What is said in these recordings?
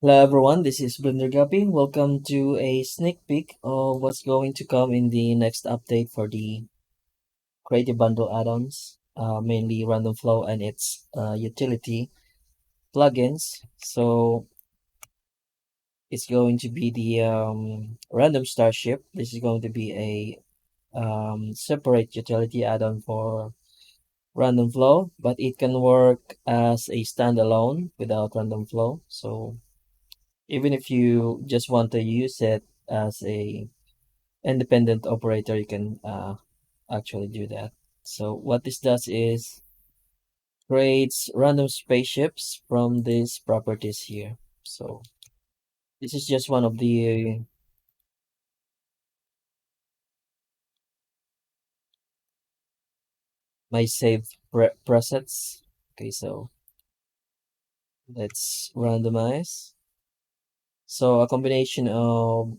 Hello everyone, this is Blender Guppy. Welcome to a sneak peek of what's going to come in the next update for the Creative Bundle add-ons, mainly Random Flow and its utility plugins. So it's going to be the Random Starship. This is going to be a separate utility add-on for Random Flow, but it can work as a standalone without Random Flow. So even if you just want to use it as a independent operator, you can actually do that. So what this does is creates random spaceships from these properties here. So this is just one of the my saved presets. Okay, so let's randomize. So a combination of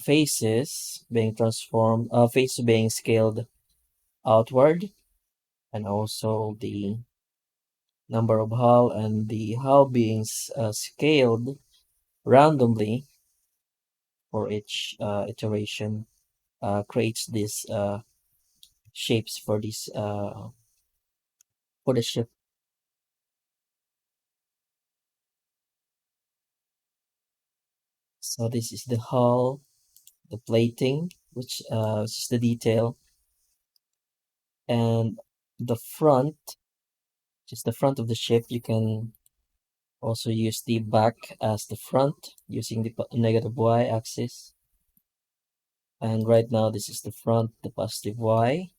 faces being transformed, face being scaled outward, and also the number of hull and the hull being scaled randomly for each iteration creates these shapes for this for the ship. So this is the hull, the plating, which is the detail, and the front, which is the front of the ship. You can also use the back as the front using the negative y axis. And right now this is the front, the positive y,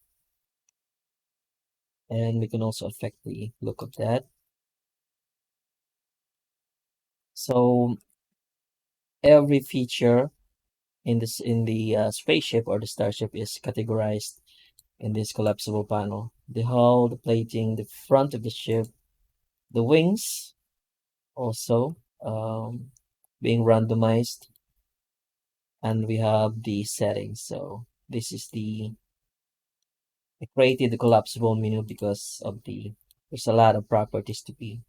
and we can also affect the look of that. So every feature in the spaceship or the starship is categorized in this collapsible panel. The hull, the plating, the front of the ship, the wings also being randomized, and we have the settings. So this is I created the collapsible menu because of there's a lot of properties to be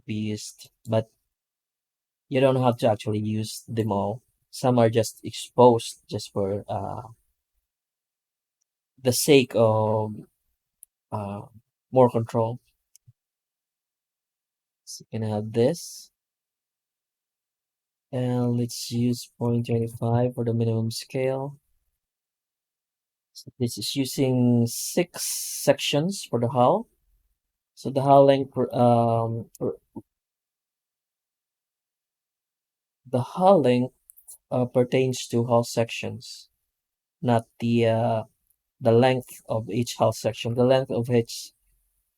used, but you don't have to actually use them all. Some are just exposed just for the sake of uh, more control. So you can have this, and let's use 0.25 for the minimum scale. So this is using 6 sections for the hull. So the hull length pertains to hull sections, not the length of each hull section. The length of each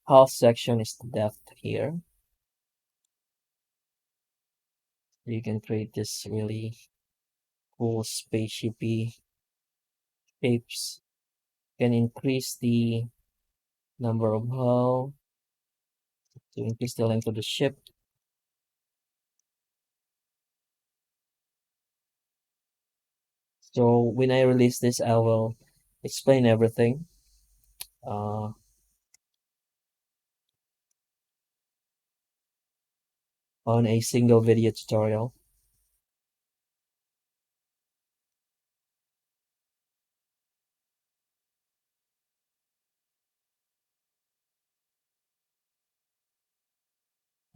hull section is the depth here. You can create this really cool spaceshipy shapes. You can increase the number of hull to increase the length of the ship. So when I release this, I will explain everything uh, on a single video tutorial.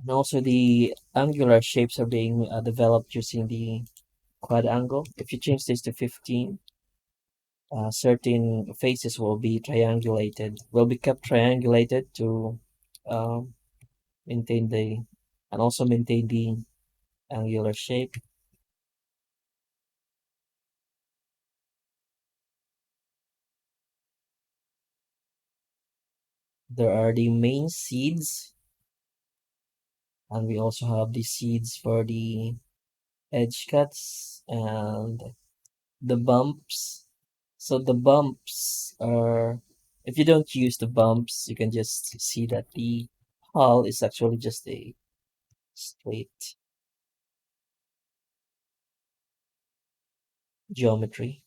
And also the angular shapes are being developed using the quad angle. If you change this to 15, certain faces will be kept triangulated to um, maintain and also maintain the angular shape. There are the main seeds, and we also have the seeds for the edge cuts and the bumps. So the bumps are, if you don't use the bumps, you can just see that the hull is actually just a straight geometry.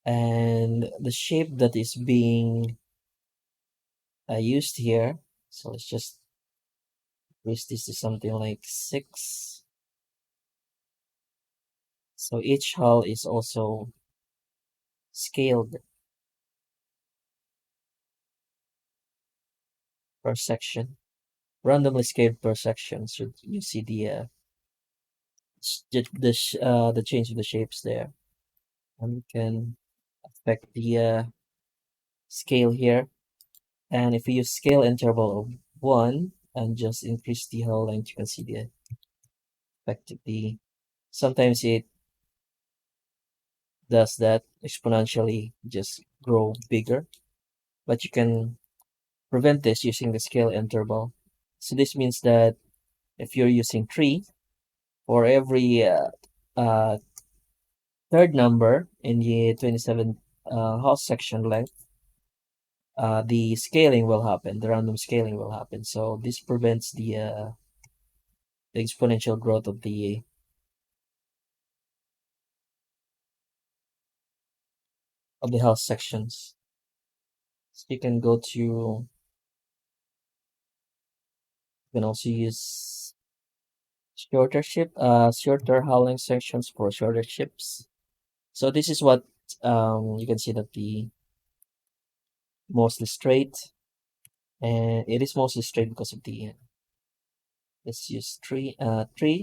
And the shape that is being I used here. So let's just increase this to something like 6. So each hull is also scaled per section, randomly scaled per section. So you see the change of the shapes there, and we can affect the scale here. And if we use scale interval of 1 and just increase the hull length, you can see the effect of the. Sometimes it does that exponentially, just grow bigger, but you can prevent this using the scale interval. So this means that if you're using 3 for every uh, third number in the 27 Hauss section length, the scaling will happen, the random scaling will happen. So this prevents the exponential growth of the Hauss sections. So you can go to, you can also use shorter howling sections for shorter ships. So this is what you can see that the mostly straight, and it is mostly straight because of the let's use 3.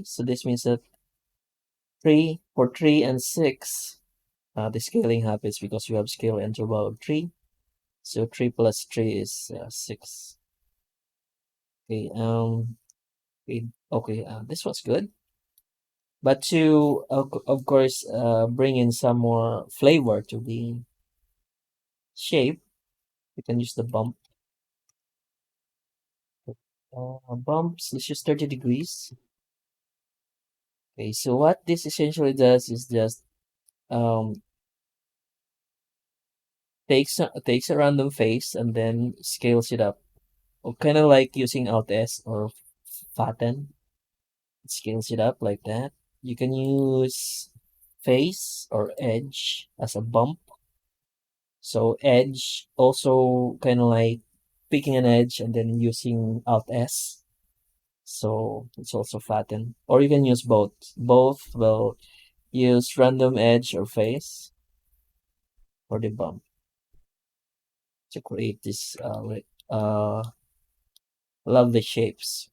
So this means that 3 and 6, the scaling happens because you have scale interval of 3. So 3 plus 3 is 6. Okay, this was good. But to of course bring in some more flavor to the shape, you can use the bumps. Let's use 30 degrees. Okay, so what this essentially does is just um takes a random face and then scales it up, or kind of like using Alt S or flatten. It scales it up like that. You can use face or edge as a bump. So edge also kind of like picking an edge and then using Alt S. So it's also flatten. Or you can use both. Both will use random edge or face for the bump to create this lovely shapes.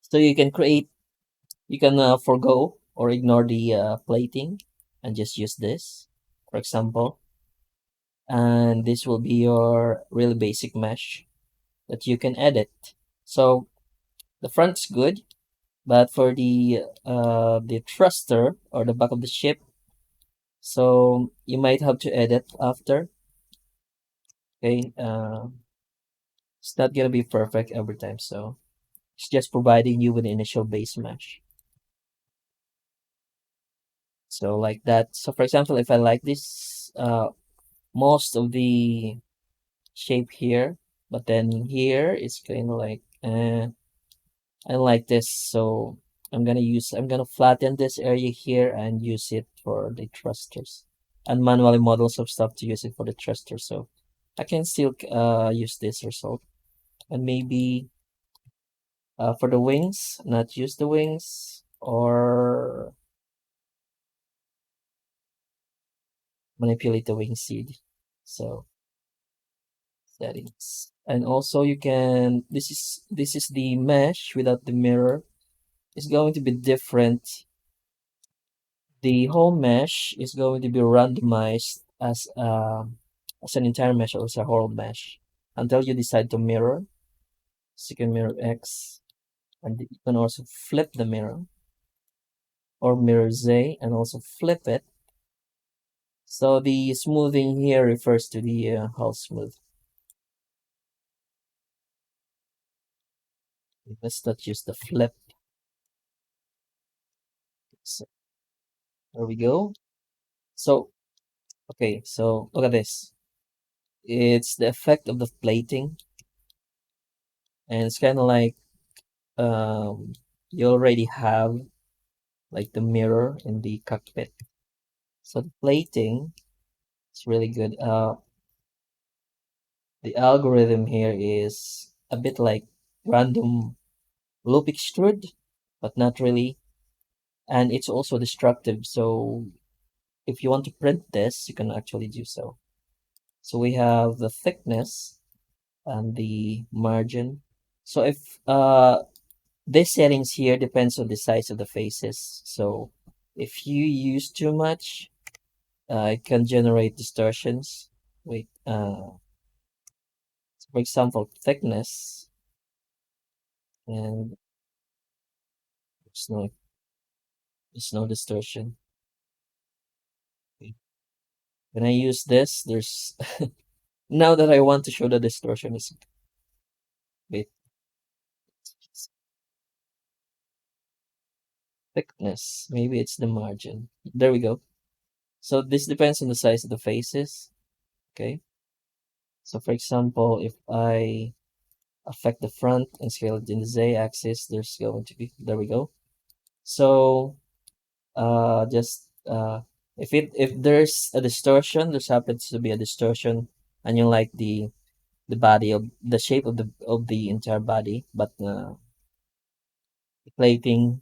So you can forego or ignore the plating and just use this, for example. And this will be your really basic mesh that you can edit. So the front's good, but for the thruster or the back of the ship, so you might have to edit after. Okay, it's not gonna be perfect every time, so it's just providing you with the initial base mesh. So like that. So for example, if I like this, most of the shape here, but then here it's kind of like, I like this, so I'm gonna flatten this area here and use it for the thrusters, and manually model some stuff to use it for the thruster. So I can still use this result, and maybe for the wings, not use the wings, or manipulate the wing seed. So settings, and also you can, this is the mesh without the mirror. It's going to be different. The whole mesh is going to be randomized as an entire mesh or as a whole mesh until you decide to mirror. So you can mirror X, and you can also flip the mirror, or mirror Z and also flip it. So the smoothing here refers to the hull smooth. Let's not use the flip. So there we go. So okay, so look at this. It's the effect of the plating, and it's kind of like you already have like the mirror in the cockpit. So the plating is really good. The algorithm here is a bit like random loop extrude, but not really. And it's also destructive. So if you want to print this, you can actually do so. So we have the thickness and the margin. So if this settings here depends on the size of the faces. So if you use too much, it can generate distortions. Wait, for example, thickness, and there's no there's no distortion. Okay. When I use this, there's now that I want to show the distortion is wait, thickness. Maybe it's the margin. There we go. So this depends on the size of the faces. Okay. So for example, if I affect the front and scale it in the z-axis, there's going to be there we go. So just if there's a distortion, there's happens to be a distortion, and you like the body of the shape of the entire body, but the plating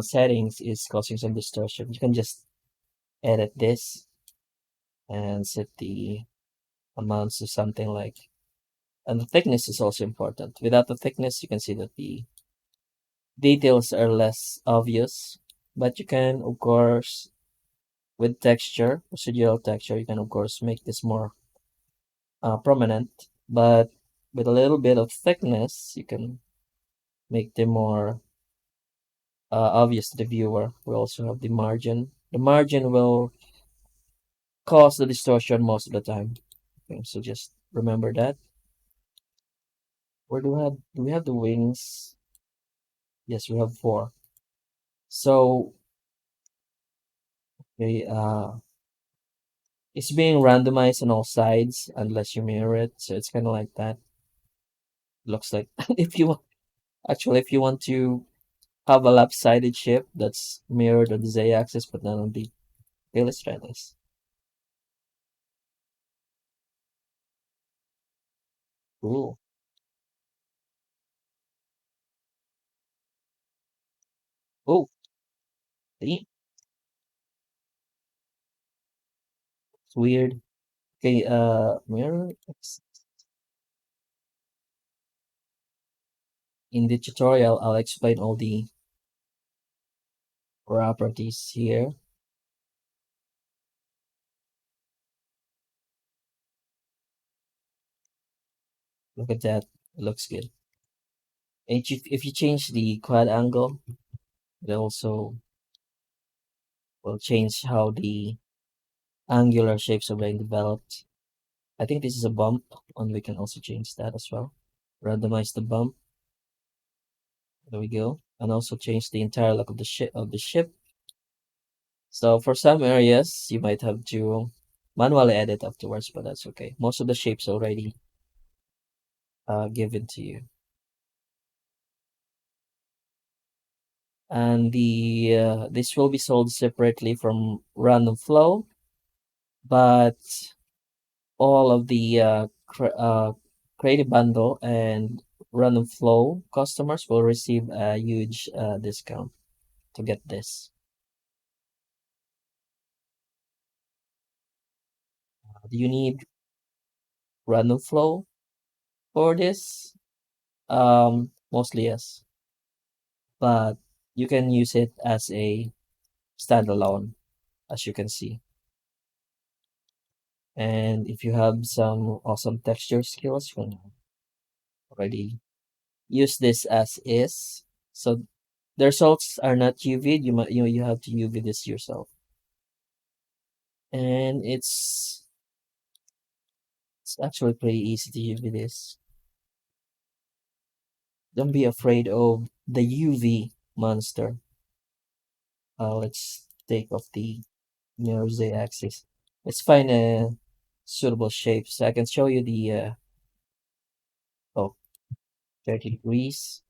settings is causing some distortion. You can just edit this and set the amounts to something like, and the thickness is also important. Without the thickness, you can see that the details are less obvious, but you can, of course, with texture, residual texture, you can, of course, make this more prominent, but with a little bit of thickness, you can make them more obvious to the viewer. We also have the margin. The margin will cause the distortion most of the time. Okay, so just remember that. Where do we have the wings? Yes, we have four. So okay, it's being randomized on all sides unless you mirror it. So it's kind of like that. Looks like if you actually if you want to have a lopsided ship that's mirrored on the z-axis but not on the. Okay, let's try this. Cool. Oh, see, it's weird. Okay, mirror. In the tutorial, I'll explain all the properties here. Look at that. It looks good. And if you change the quad angle, it also will change how the angular shapes are being developed. I think this is a bump, and we can also change that as well. Randomize the bump. There we go. And also change the entire look of the ship. So for some areas, you might have to manually edit afterwards, but that's okay. Most of the shapes already given to you. And the this will be sold separately from Random Flow, but all of the Creative Bundle and Random Flow customers will receive a huge discount to get this. Do you need Random Flow for this? Mostly yes, but you can use it as a standalone, as you can see. And if you have some awesome texture skills, you can already use this as is. So the results are not UV. You have to UV this yourself, and it's actually pretty easy to UV this. Don't be afraid of the UV monster. Let's take off the mirror Z axis. Let's find a suitable shape. So I can show you the oh 30 degrees.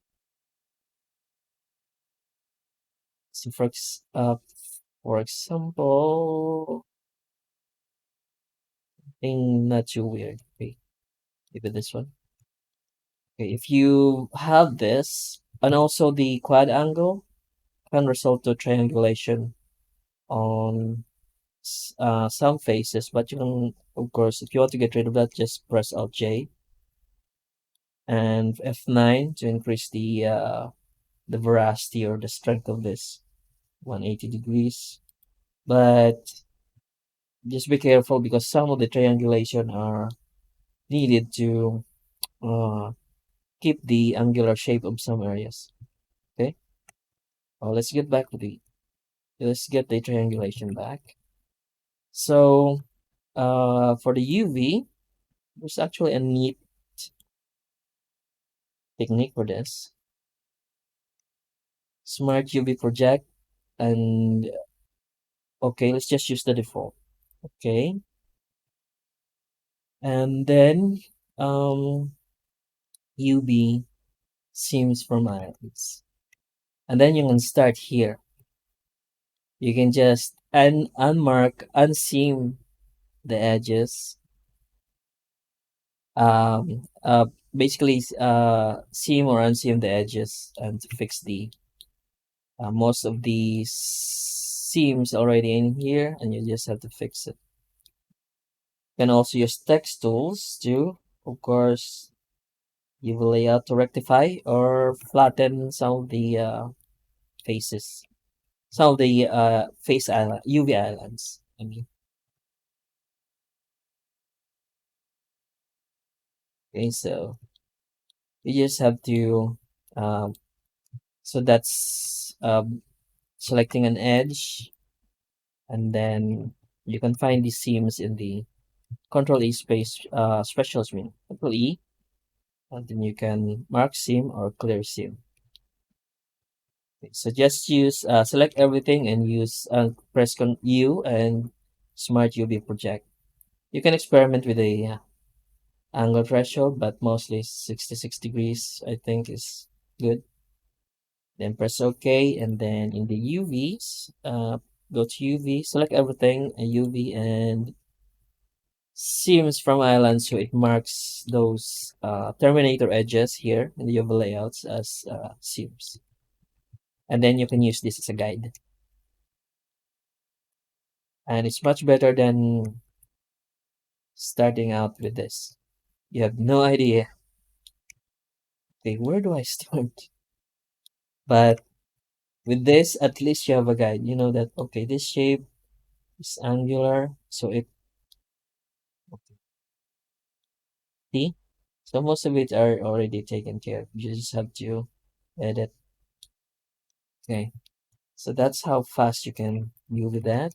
So for example, thing not too weird. Okay. maybe this one. Okay, if you have this, and also the quad angle can result to triangulation on some faces, but you can, of course, if you want to get rid of that, just press Alt J and F9 to increase the veracity or the strength of this 180 degrees. But just be careful because some of the triangulation are needed to uh, keep the angular shape of some areas. Okay. Let's get back to let's get the triangulation back. So for the UV, there's actually a neat technique for this. Smart UV project, and okay, let's just use the default. Okay, and then UV seams from islands, and then you can start here. You can just unmark, unseam the edges. Basically, seam or unseam the edges and to fix the most of the seams already in here, and you just have to fix it. You can also use text tools to, of course, you will layout to rectify or flatten some of the faces, some of the face island, UV islands. I mean, okay, so you just have to, um, so that's selecting an edge, and then you can find the seams in the Control E space specials menu. Control E, and then you can mark seam or clear seam. Okay, so just use select everything and use press U and Smart UV project. You can experiment with a angle threshold, but mostly 66 degrees I think is good. Then press OK, and then in the UVs, go to UV, select everything, a UV, and seams from island, so it marks those terminator edges here in the UV layouts as seams. And then you can use this as a guide. And it's much better than starting out with this. You have no idea, okay, where do I start? But with this, at least you have a guide. You know that, okay, this shape is angular, so it, see? So most of it are already taken care of. You just have to edit. Okay, so that's how fast you can view with that.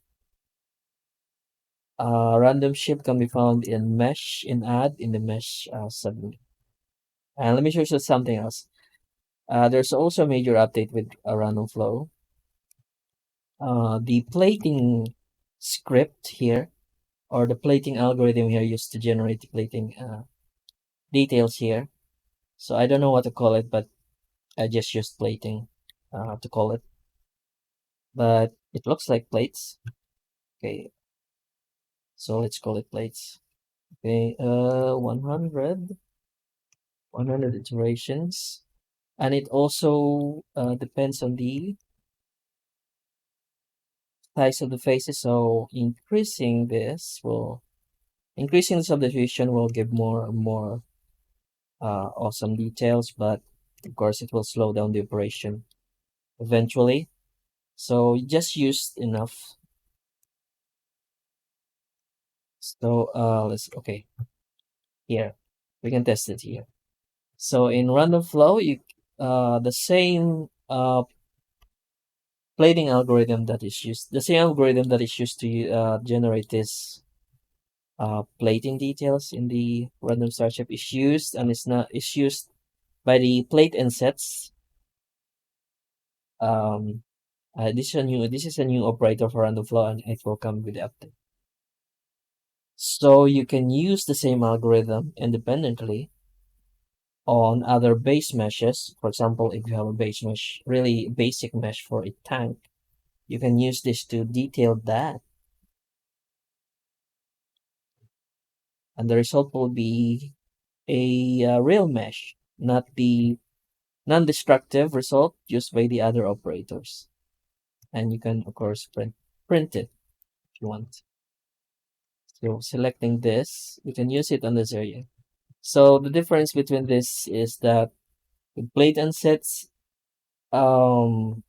Random shape can be found in mesh, in add, in the mesh submenu. And let me show you something else. There's also a major update with a random flow. The plating script here, or the plating algorithm here used to generate the plating details here. So I don't know what to call it, but I just used plating to call it. But it looks like plates. Okay, so let's call it plates. Okay, 100 iterations. And it also depends on the size of the faces. So increasing the subdivision will give more and more awesome details, but of course it will slow down the operation eventually. So just use enough. So okay, here we can test it here. So in random flow, the same plating algorithm that is used, the same algorithm that is used to generate this plating details in the Random Starship is used, and it's used by the plate and sets. This is a new operator for random flow, and it will come with the update. So you can use the same algorithm independently on other base meshes. For example, if you have a base mesh, really basic mesh for a tank, you can use this to detail that, and the result will be a real mesh, not the non-destructive result used by the other operators. And you can, of course, print it if you want. So selecting this, you can use it on this area. So the difference between this is that with plate and sets, um,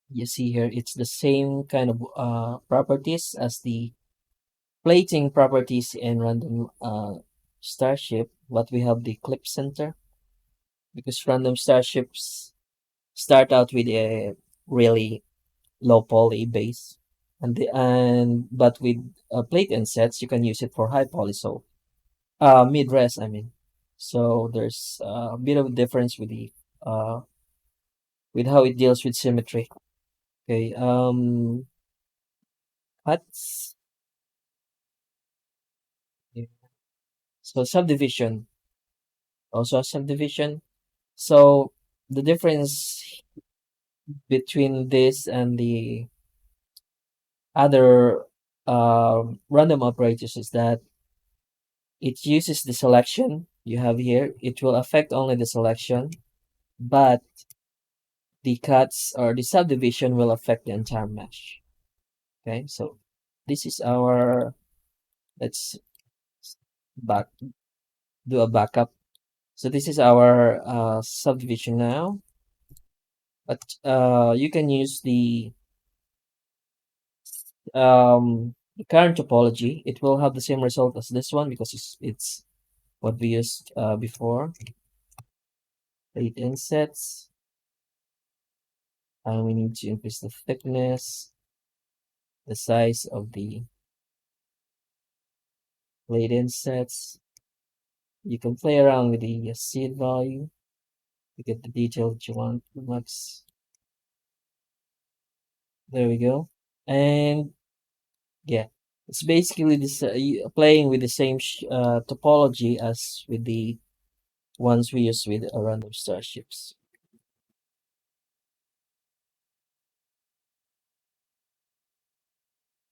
you see here, it's the same kind of properties as the plating properties in Random Starship, but we have the clip center because Random Starships start out with a really low poly base, and but with plate and sets, you can use it for high poly, so mid res, I mean. So there's a bit of a difference uh with how it deals with symmetry. Okay, cuts. Yeah. So subdivision, also a subdivision. So the difference between this and the other random operators is that it uses the selection you have here. It will affect only the selection, but the cuts or the subdivision will affect the entire mesh. Okay, so this is our, let's back do a backup. So this is our subdivision now, but you can use the current topology. It will have the same result as this one because it's what we used before. Plate insets, and we need to increase the thickness, the size of the plate insets. You can play around with the seed value to get the detail that you want. Max. There we go. And yeah, it's basically this playing with the same topology as with the ones we use with random starships.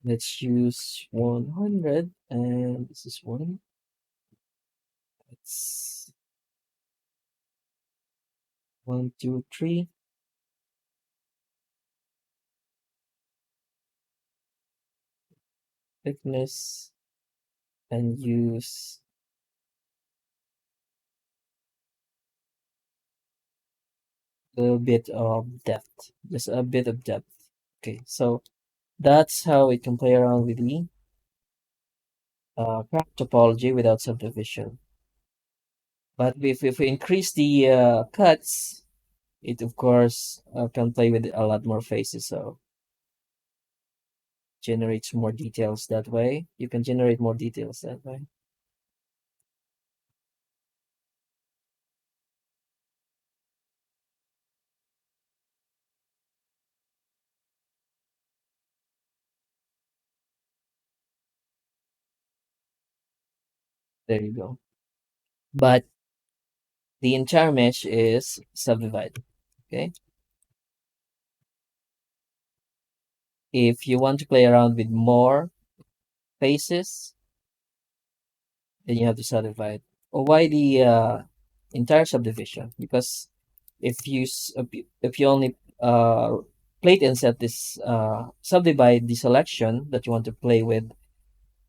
Let's use 100, and this is one. It's 1, 2, 3. Thickness, and use a bit of depth, just a bit of depth. Okay, so that's how we can play around with the craft topology without subdivision. But if we increase the cuts, it of course can play with a lot more faces, so generates more details that way. You can generate more details that way. There you go. But the entire mesh is subdivided. Okay. If you want to play around with more faces, then you have to subdivide. Or why the entire subdivision? Because if you only plate and set this subdivide the selection that you want to play with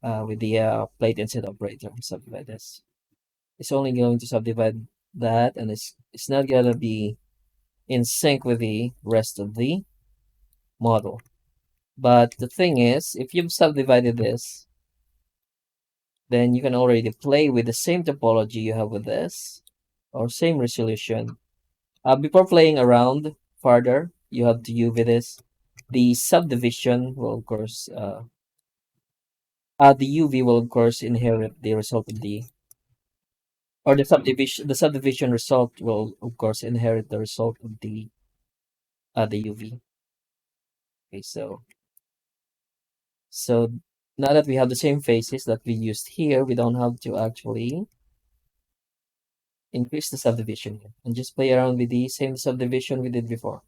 the plate and set operator, subdivide this. It's only going to subdivide that, and it's not gonna be in sync with the rest of the model. But the thing is, if you've subdivided this, then you can already play with the same topology you have with this, or same resolution. Before playing around farther, you have to UV this. The subdivision will, of course, the UV will, of course, inherit the result of the, or the subdivision result will, of course, inherit the result of the UV. Okay, so now that we have the same faces that we used here, we don't have to actually increase the subdivision here and just play around with the same subdivision we did before.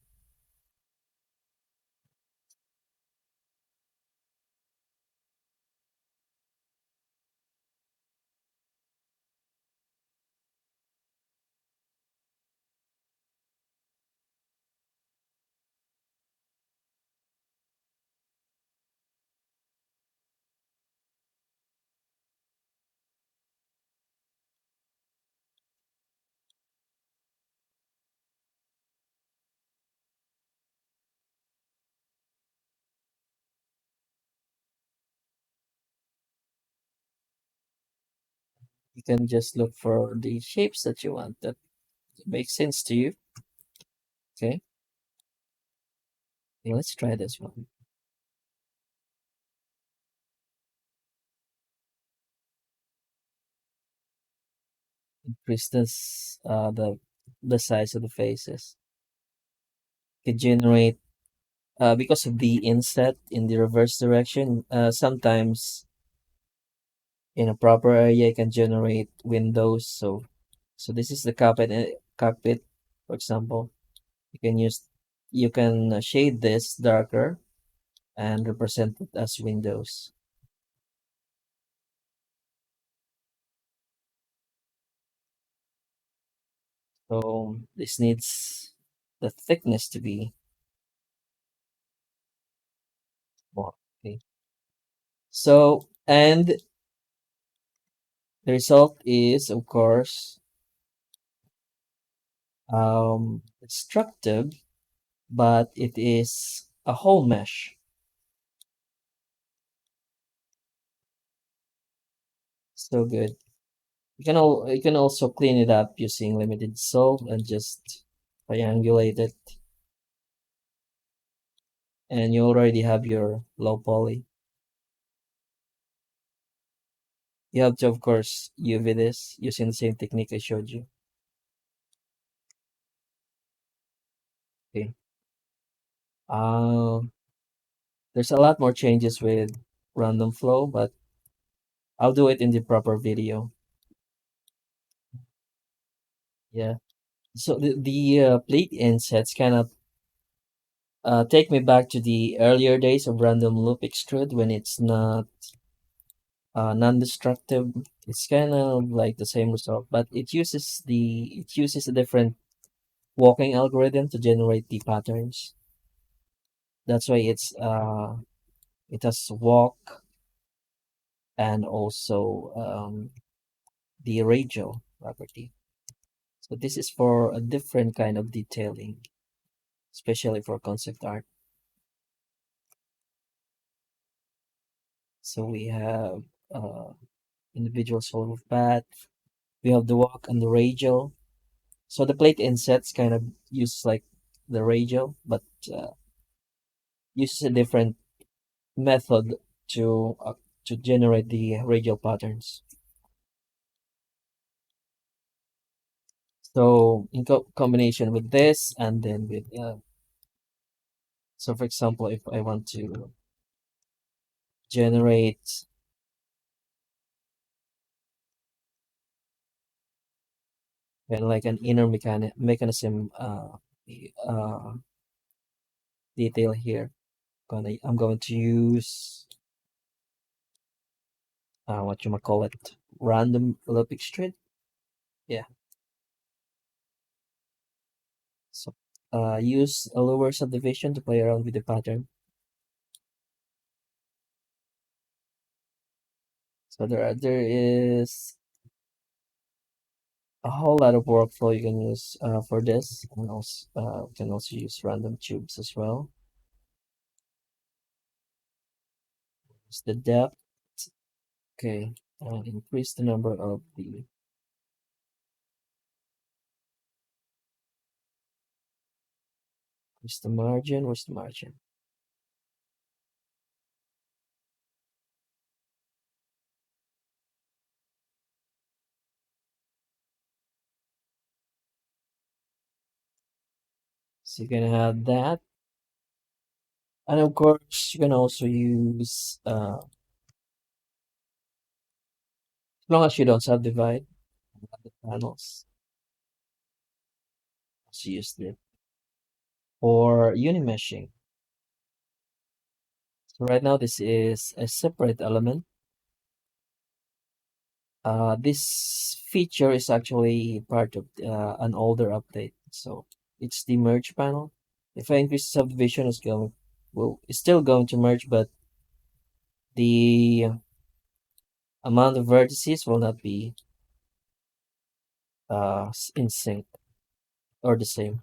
You can just look for the shapes that you want that makes sense to you. Okay, okay, let's try this one. Increase this the size of the faces. Can generate because of the inset in the reverse direction. Sometimes in a proper area, you can generate windows. So this is the cockpit, for example. You can use you can shade this darker and represent it as windows. So this needs the thickness to be more. Okay. So and the result is of course destructive, but it is a whole mesh. So good. You can also clean it up using limited salt and just triangulate it, and you already have your low poly. You have to of course UV this using the same technique I showed you. Okay. Um there's a lot more changes with random flow, but I'll do it in the proper video. Yeah. So the plate insets kind of take me back to the earlier days of random loop extrude when it's not non-destructive. It's kind of like the same result, but it uses a different walking algorithm to generate the patterns. That's why it has walk and also the radial property. So this is for a different kind of detailing, especially for concept art. So we have individual sort of path. We have the walk and the radial. So the plate insets kind of uses like the radial, but uh, uses a different method to generate the radial patterns. So in combination with this and then with so for example, if I want to generate kind of like an inner mechanism uh, detail here, I'm going to use what you might call it, random loop extrude. Yeah. So use a lower subdivision to play around with the pattern. So there is a whole lot of workflow you can use for this, and also can also use random tubes as well. Use the depth, okay, and increase the number of the increase the margin. Where's the margin? So you can have that, and of course you can also use as long as you don't subdivide the panels. So use it for unimeshing. So right now this is a separate element. This feature is actually part of an older update. So it's the merge panel. If I increase subdivision, it's still going to merge, but the amount of vertices will not be in sync or the same.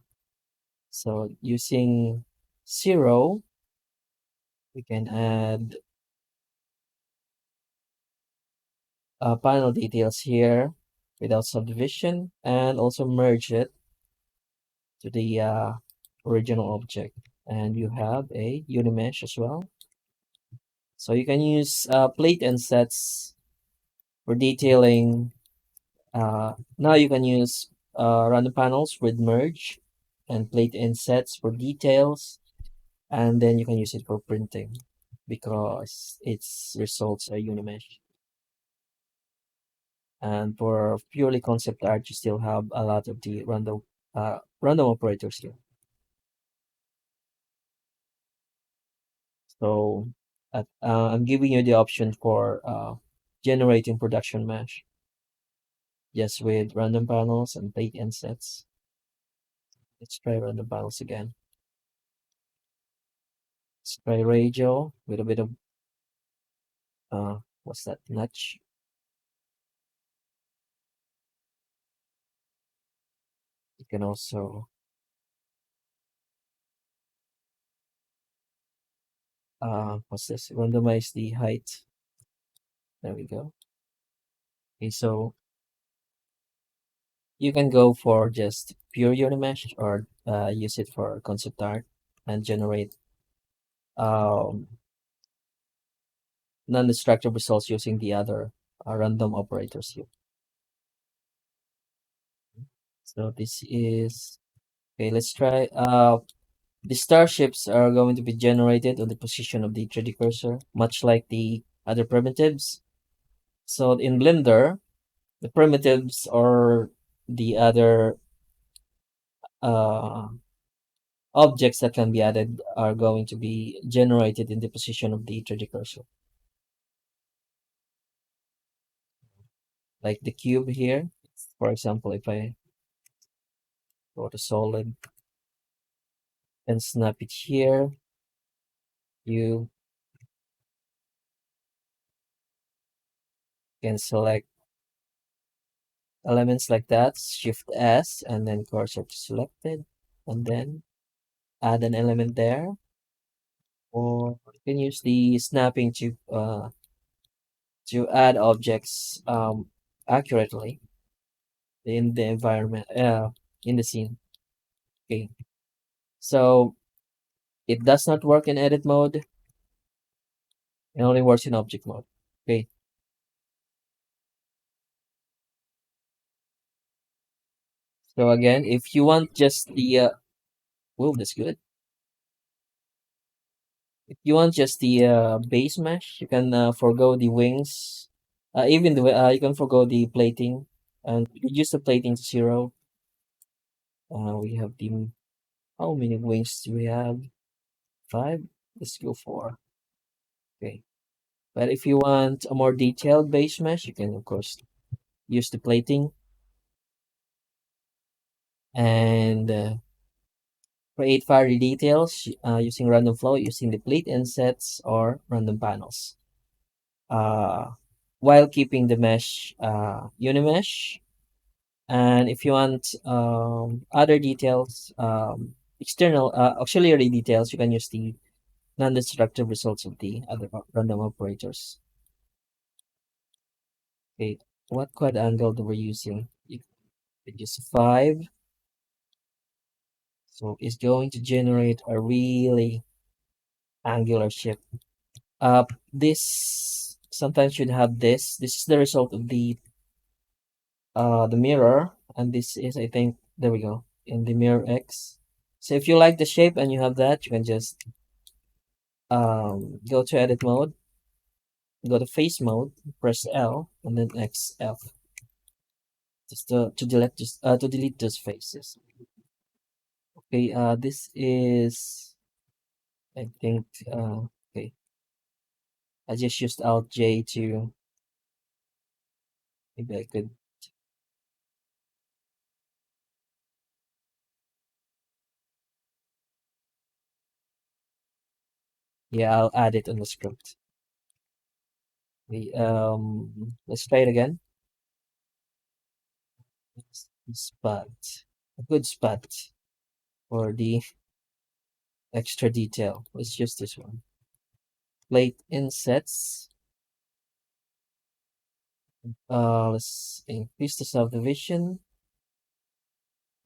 So using 0, we can add panel details here without subdivision, and also merge it to the original object. And you have a unimesh as well. So you can use plate and sets for detailing. Now you can use random panels with merge and plate insets for details, and then you can use it for printing because its results are unimesh. And for purely concept art, you still have a lot of the random operators here. So I'm giving you the option for generating production mesh just with random panels and plate insets. Let's try random panels again. Let's try radio with a bit of what's that, notch. You can also what's this, randomize the height. There we go. Okay, so you can go for just pure unimesh or use it for concept art and generate um, non-destructive results using the other random operators here. So this is okay. Let's try. The starships are going to be generated on the position of the 3D cursor, much like the other primitives. So in Blender, the primitives or the other uh, objects that can be added are going to be generated in the position of the 3D cursor. Like the cube here, for example, if I go to solid and snap it here, you can select elements like that, Shift S, and then cursor to selected, and then add an element there. Or you can use the snapping to add objects accurately in the environment, in the scene. Okay, so it does not work in edit mode. It only works in object mode. Okay, so again, if you want just the whoa, that's good. If you want just the base mesh, you can forego the wings. Even the you can forego the plating and reduce the plating to 0. We have the how many wings do we have? 5. Let's go 4. Okay. But if you want a more detailed base mesh, you can of course use the plating and create fiery details using random flow, using the plate insets or random panels. While keeping the mesh unimesh. And if you want other details, external auxiliary details, you can use the non-destructive results of the other random operators. Okay, what quad angle that we're using? You could use 5. So it's going to generate a really angular shape. This sometimes should have this. This is the result of the mirror, and this is, I think, there we go, in the mirror X. So if you like the shape and you have that, you can just go to edit mode, go to face mode, press L, and then XF just to delete those faces. Okay, this is, I think, okay, I just used Alt J to, maybe I could, yeah, I'll add it on the script. Okay, let's try it again. Spot, a good spot for the extra detail. Let's use this one. Plate insets. Let's increase the subdivision.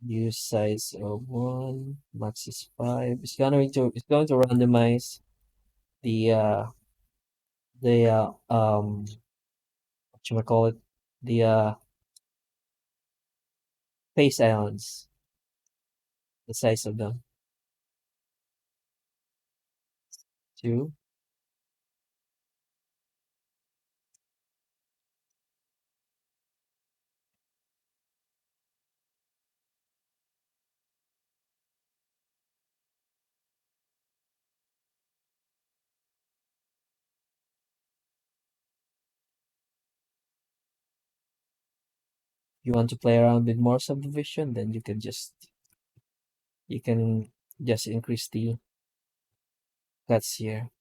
Use size of 1, max is 5. It's going to randomize the what you call it, the face islands, the size of them. 2. You want to play around with more subdivision, then you can just increase the cuts here.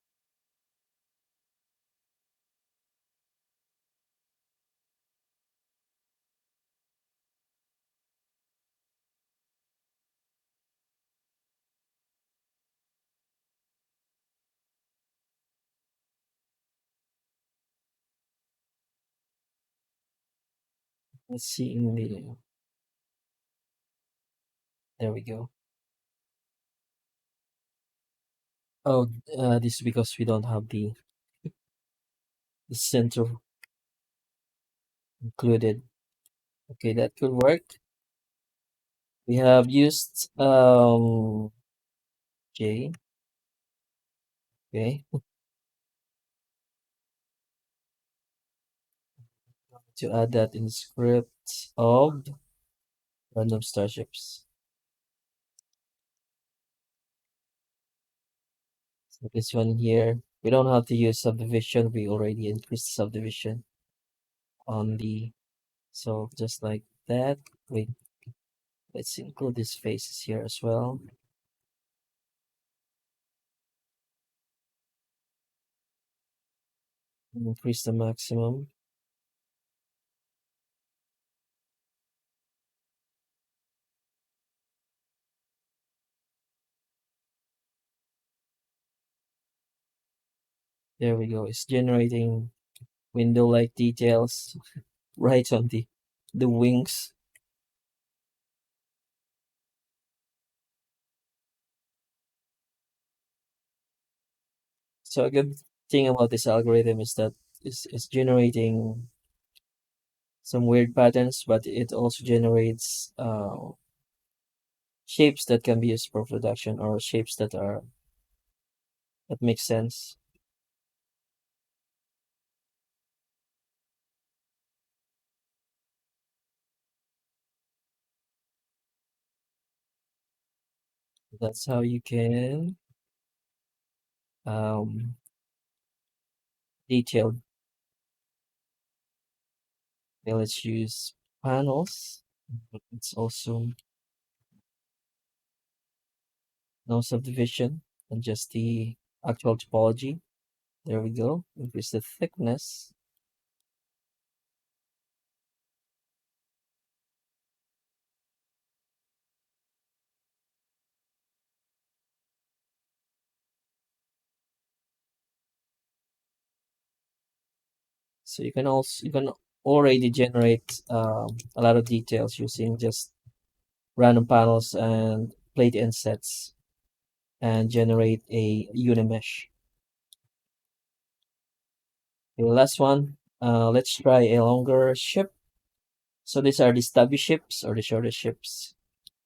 Let's see in the there we go. Oh, this is because we don't have the center included. Okay, that could work. We have used J. Okay, to add that in script of random starships. So this one here, we don't have to use subdivision. We already increased subdivision on the, so just like that. Wait, let's include these faces here as well. Increase the maximum. There we go. It's generating window-like details right on the wings. So a good thing about this algorithm is that it's generating some weird patterns, but it also generates shapes that can be used for production, or shapes that make sense. That's how you can um, detail. Okay, let's use panels. It's also no subdivision and just the actual topology. There we go. Increase the thickness. So you can already generate a lot of details using just random panels and plate insets and generate a unimesh. The last one, let's try a longer ship. So these are the stubby ships or the shorter ships,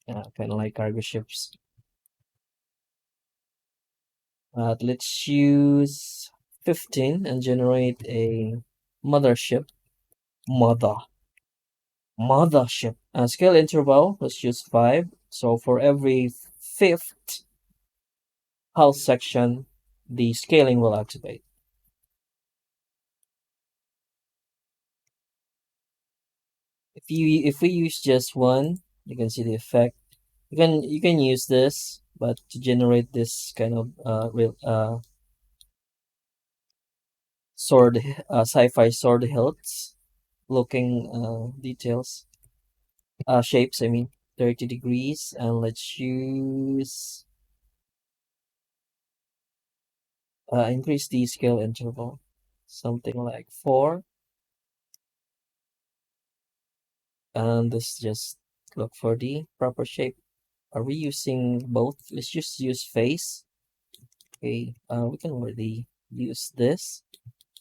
kind of like cargo ships. Let's use 15 and generate a mothership. Mother. Mothership. Scale interval, let's use 5. So for every fifth hull section, the scaling will activate. If we use just one, you can see the effect. You can use this, but to generate this kind of real sword, sci-fi sword hilts looking details, shapes. I mean, 30 degrees, and let's use increase the scale interval, something like 4. And let's just look for the proper shape. Are we using both? Let's just use face. Okay, we can already use this.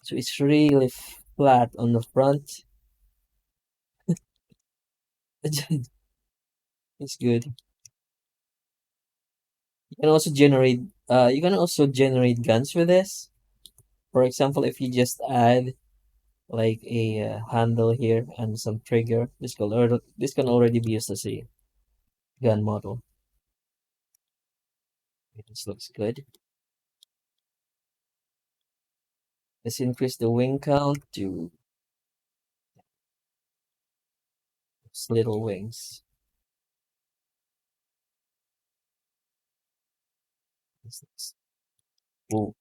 So it's really flat on the front. It's good. You can also generate guns with this. For example, if you just add like a handle here and some trigger, this can already be used as a gun model. This looks good. Let's increase the wing count to little wings. This looks cool.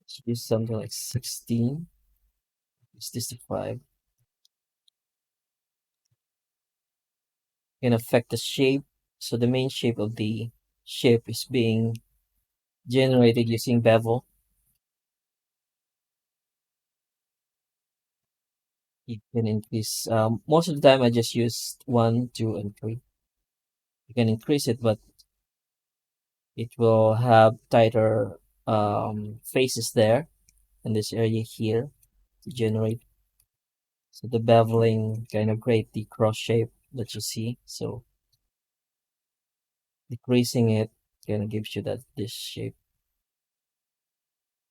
Let's use something like 16. Is this the 5? Can affect the shape. So the main shape of the ship is being generated using bevel. You can increase. Most of the time, I just use 1, 2, and 3. You can increase it, but it will have tighter faces there in this area here to generate. So the beveling kind of create the cross shape that you see. So decreasing it kind of gives you that this shape,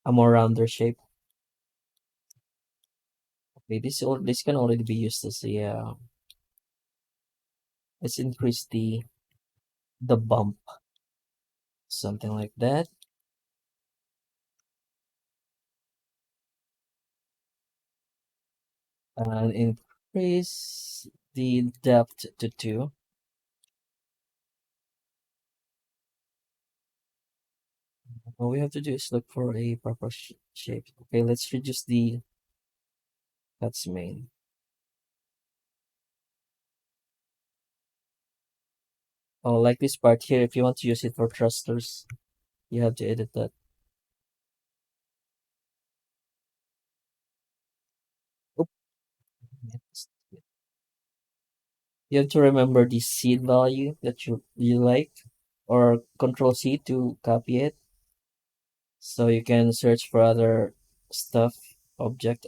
a more rounder shape. Okay, this can already be used as a let's increase the bump, something like that, and increase the depth to 2. All we have to do is look for a proper shape. Okay, let's reduce the that's main. Oh, like this part here, if you want to use it for thrusters, you have to edit that. Oop. Yes. You have to remember the seed value that you like, or Control C to copy it, so you can search for other stuff,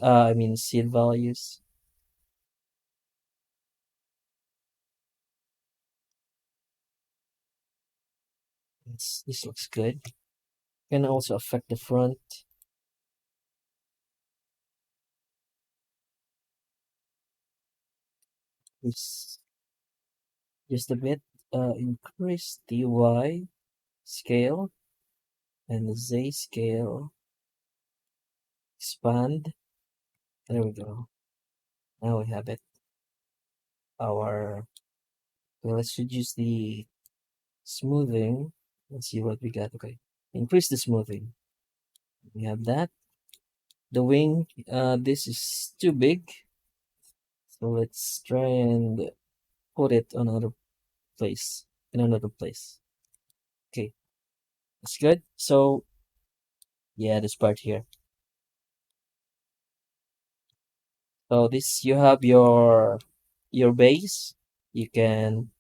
I mean seed values. This looks good. Can also affect the front. It's just a bit. Increase the Y scale and the Z scale. Expand. There we go. Now we have it. Our well, let's reduce the smoothing. Let's see what we got. Okay, increase the smoothing. We have that. The wing. This is too big, so let's try and put it on another place. In another place. Okay, that's good. So yeah, this part here. So this you have your base. You can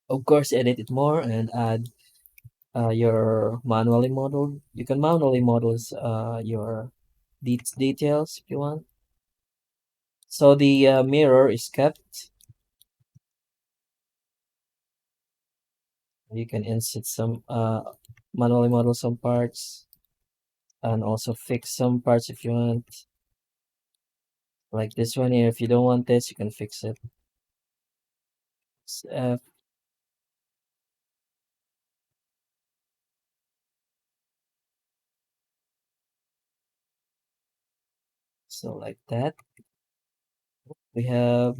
of course edit it more and add your manually model. You can manually models your details if you want. So the mirror is kept. You can insert some manually model some parts and also fix some parts if you want. Like this one here, if you don't want this, you can fix it. F, so like that. We have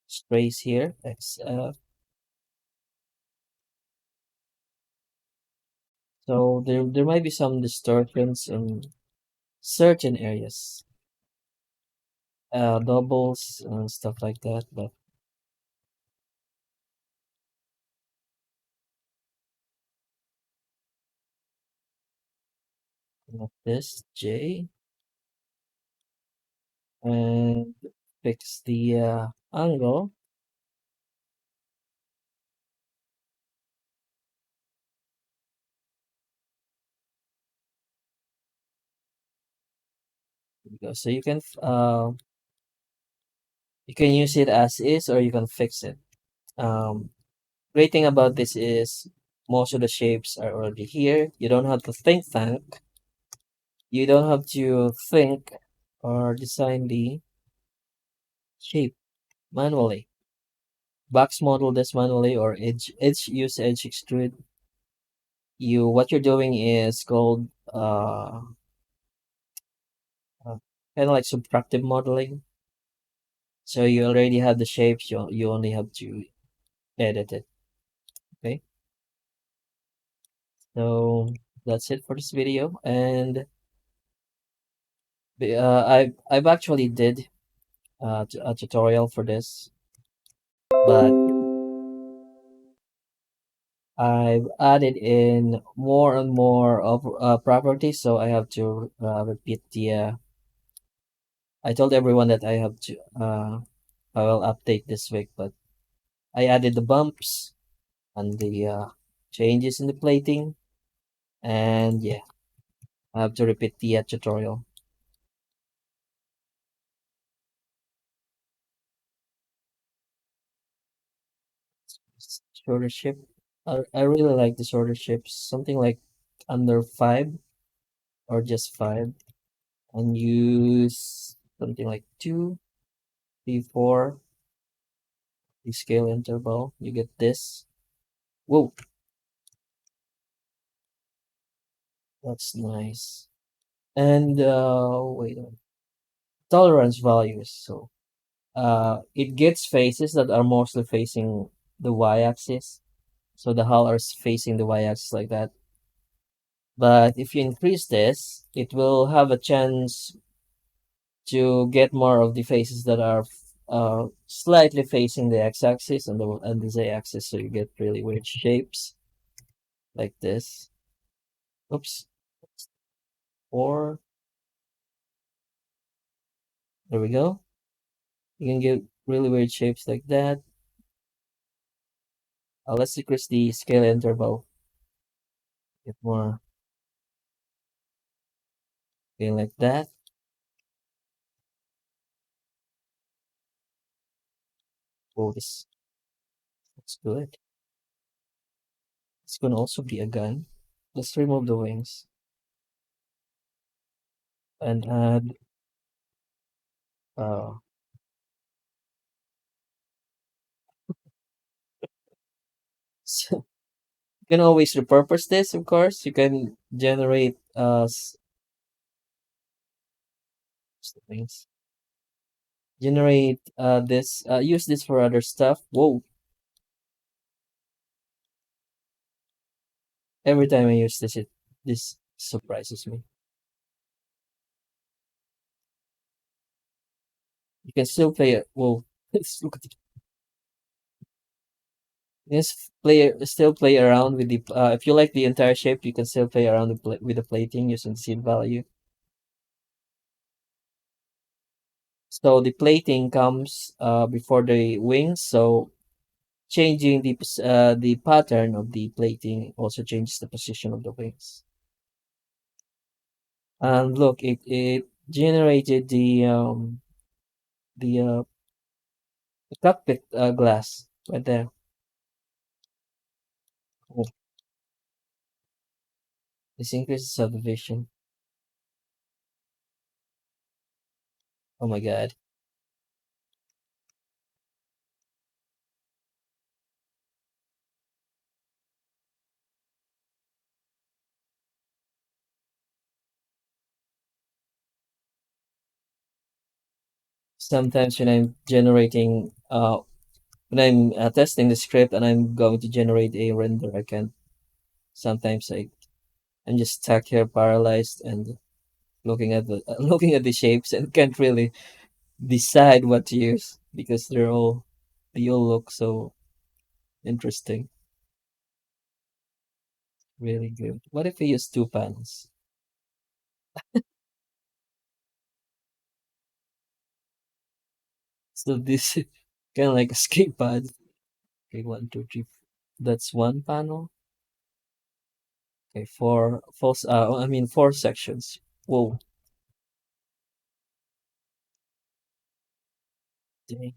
sprays here, XF. So there might be some distortions in certain areas, doubles and stuff like that. But Like this J and fix the angle. There we go. So you can use it as is or you can fix it. Um, Great thing about this is most of the shapes are already here. You don't have to think. You don't have to think or design the shape manually. Box model this manually or edge extrude. What you're doing is called uh kind of like subtractive modeling. So you already have the shapes. You only have to edit it. Okay. So that's it for this video. And I've actually did a tutorial for this, but I've added in more and more of properties, so I have to repeat the. I told everyone that I will update this week, but I added the bumps and the changes in the plating, and yeah, I have to repeat the tutorial. Shorter ship. I really like the shorter ships, something like under 5 or just 5, and use something like 2, 3, 4, the scale interval. You get this. Whoa, that's nice. And wait, tolerance values. So it gets faces that are mostly facing the y-axis. So the hull is facing the y-axis like that. But if you increase this, it will have a chance to get more of the faces that are slightly facing the x-axis and the z-axis, so you get really weird shapes like this. Oops. Or there we go. You can get really weird shapes like that. Let's decrease the scale interval. Get more scale like that. Oh, this looks good. It's gonna also be a gun. Let's remove the wings and add uh so you can always repurpose this, of course. You can generate wings. Generate this use this for other stuff. Whoa. Every time I use this surprises me. You can still play it. Whoa. Look at it. Yes, still play around with the if you like the entire shape, you can still play around with the plating using seed value. So the plating comes before the wings, so changing the pattern of the plating also changes the position of the wings. And look, it generated the the cockpit glass right there. Oh, this increases subdivision. Oh my god. Sometimes when I'm testing the script and I'm going to generate a render, I can't. Sometimes I'm just stuck here, paralyzed, and looking at the looking at the shapes and can't really decide what to use because they all look so interesting. Really good. What if we use two pans? So this is kind of like escape pad. Okay, one, two, three. That's one panel. Okay, four sections. Whoa. Dang.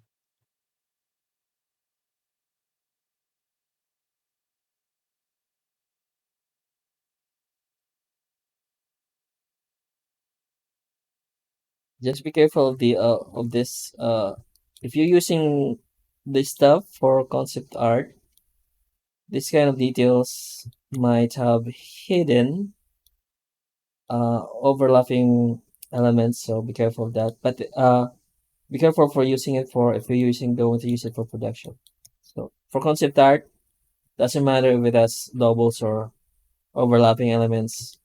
Just be careful of the of this if you're using this stuff for concept art, this kind of details might have hidden overlapping elements, so be careful of that. But be careful for using it for if you're using going to use it for production. So for concept art, doesn't matter if it has doubles or overlapping elements.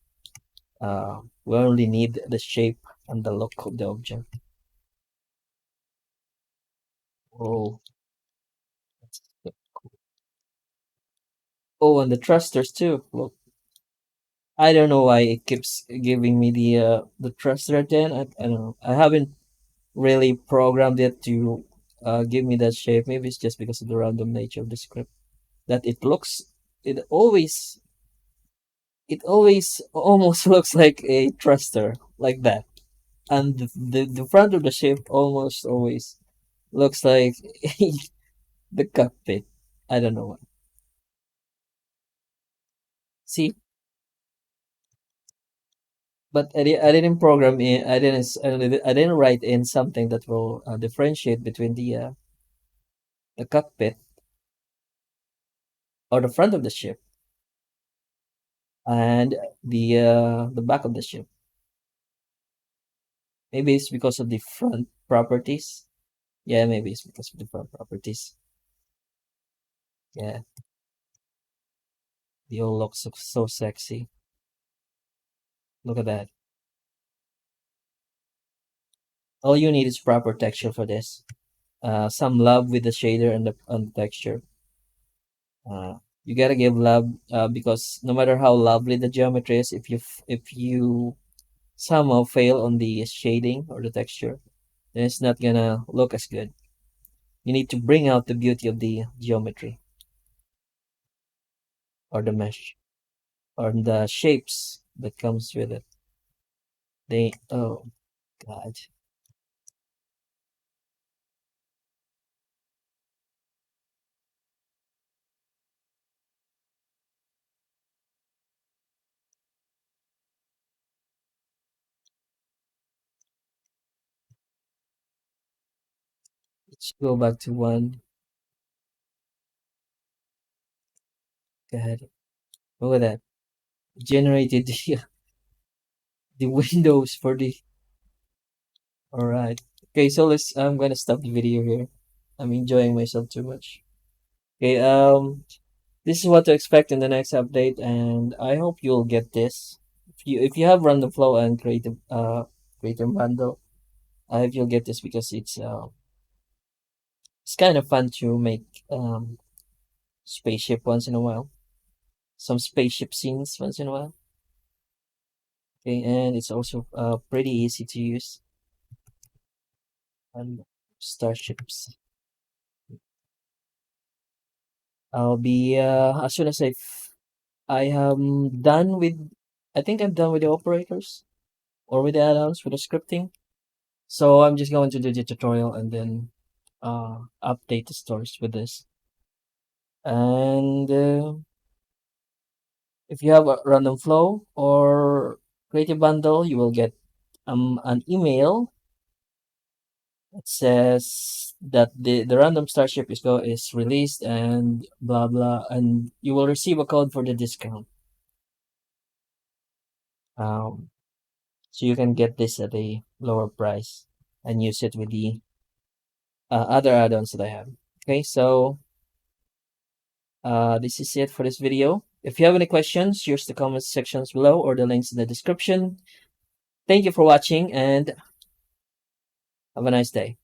We only need the shape and the look of the object. Oh, oh, and the thrusters too. Look, I don't know why it keeps giving me the thruster again. I don't know. I haven't really programmed it to give me that shape. Maybe it's just because of the random nature of the script that it always it always almost looks like a thruster like that, and the front of the ship almost always looks like the cockpit. I don't know why. See, but I didn't program in. I didn't write in something that will differentiate between the cockpit or the front of the ship and the back of the ship. Maybe it's because of the front properties. Yeah, maybe it's because of the front properties. Yeah, the all looks so sexy. Look at that. All you need is proper texture for this. Some love with the shader and the on the texture. You gotta give love because no matter how lovely the geometry is, if you somehow fail on the shading or the texture, then it's not gonna look as good. You need to bring out the beauty of the geometry or the mesh or the shapes that comes with it. They oh god, let's go back to one. God, look at that. Generated the windows for the. All right. Okay, so let's. I'm gonna stop the video here. I'm enjoying myself too much. Okay. This is what to expect in the next update, and I hope you'll get this. If you have random flow and creative bundle, I hope you'll get this because it's kind of fun to make spaceship once in a while, some spaceship scenes once in a while. Okay, and it's also pretty easy to use and starships. I'll be as soon as I am done with. I think I'm done with the operators or with the add-ons with the scripting. So I'm just going to do the tutorial and then update the stores with this. And if you have a random flow or creative bundle, you will get an email that says that the random starship is released and blah blah, and you will receive a code for the discount. Um, so you can get this at a lower price and use it with the other add-ons that I have. Okay, so this is it for this video. If you have any questions, use the comment sections below or the links in the description. Thank you for watching and have a nice day.